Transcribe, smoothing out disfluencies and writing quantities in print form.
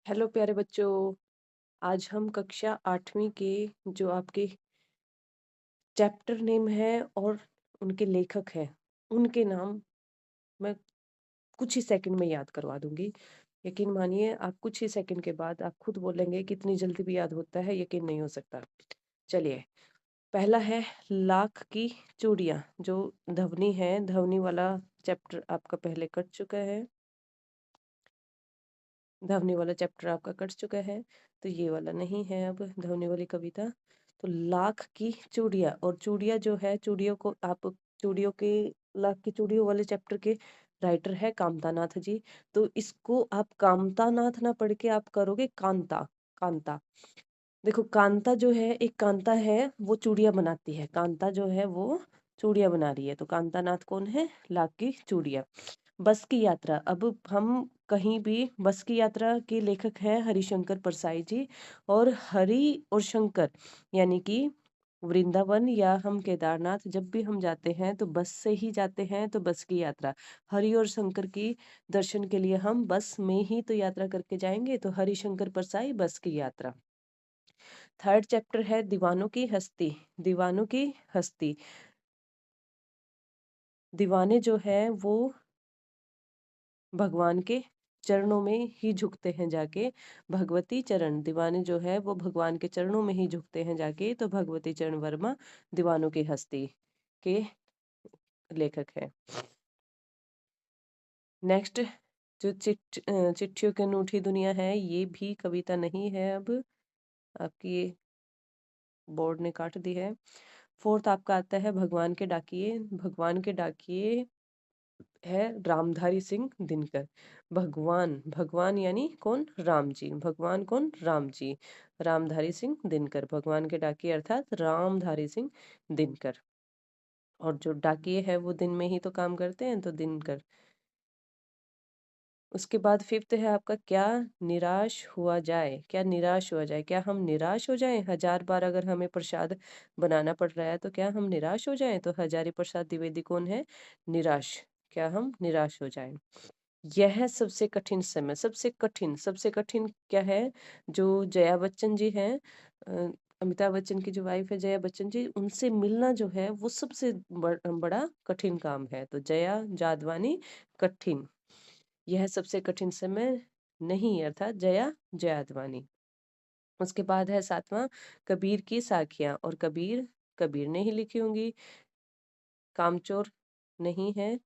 Hello प्यारे बच्चों। आज हम कक्षा 8वीं के जो आपके चैप्टर नेम है और उनके लेखक हैं, उनके नाम मैं कुछ ही सेकंड में याद करवा दूंगी। यकीन मानिए, आप कुछ ही सेकंड के बाद आप खुद बोलेंगे कि इतनी जल्दी भी याद होता है, यकीन नहीं हो सकता। चलिए, पहला है लाख की चूड़ियाँ। जो ध्वनि है, ध्वनि वाला चैप्टर आपका पहले कट चुका है। ध्वनि वाला चैप्टर आपका कट चुका है, तो ये वाला नहीं है अब ध्वनि वाली कविता। तो लाख की चूड़ियाँ, और चूड़ियाँ जो है, चूड़ियों को आप चूड़ियों के लाख की चूड़ियों वाले चैप्टर के राइटर है कामता नाथ जी। तो इसको आप कामता नाथ ना पढ़ के आप करोगे कांता। कांता। देखो, कांता जो है, एक कांता है वो चूड़ियाँ बनाती है, कांता जो है वो चूड़ियाँ बना रही है। तो कांता नाथ कौन है? लाख की चूड़ियाँ। बस की यात्रा। अब हम कहीं भी बस की यात्रा के लेखक हैं हरिशंकर परसाई जी। और हरि और शंकर यानी कि वृंदावन या हम केदारनाथ जब भी हम जाते हैं तो बस से ही जाते हैं, तो बस की यात्रा। हरि और शंकर की दर्शन के लिए हम बस में ही तो यात्रा करके जाएंगे, तो हरिशंकर परसाई बस की यात्रा। थर्ड चैप्टर है दीवानों की हस्ती। दीवानों की हस्ती। दीवाने जो है वो भगवान के चरणों में ही झुकते हैं जाके। भगवती चरण। दीवाने जो है वो भगवान के चरणों में ही झुकते हैं जाके, तो भगवती चरण वर्मा दीवानों की हस्ती के लेखक है। नेक्स्ट, जो चिट्ठियों की अनूठी दुनिया है, ये भी कविता नहीं है अब, आपकी ये बोर्ड ने काट दी है। फोर्थ आपका आता है भगवान के डाकिए। भगवान के डाकिए है रामधारी सिंह दिनकर। भगवान, भगवान यानी कौन? राम जी। भगवान कौन? राम जी। रामधारी सिंह दिनकर, भगवान के डाकिए अर्थात रामधारी सिंह दिनकर। और जो डाकिए है वो दिन में ही तो काम करते हैं, तो दिनकर। उसके बाद फिफ्थ है आपका क्या निराश हुआ जाए। क्या निराश हुआ जाए? क्या हम निराश हो जाएं? 1000 बार अगर हमें प्रसाद बनाना पड़ रहा है तो क्या हम निराश हो जाएं? तो हजारी प्रसाद द्विवेदी कौन है? निराश। क्या हम निराश हो जाएं? यह सबसे कठिन समय। सबसे कठिन क्या है? जो जया बच्चन जी हैं, अमिताभ बच्चन की जो वाइफ है जया बच्चन जी, उनसे मिलना जो है वो सबसे बड़ा कठिन काम है। तो जया जादवानी कठिन। यह सबसे कठिन समय नहीं, अर्थात जया जयादवानी। उसके बाद है सातवां कबीर की साखियां। और कबीर, कबीर ने ही लिखी होंगी। कामचोर नहीं है।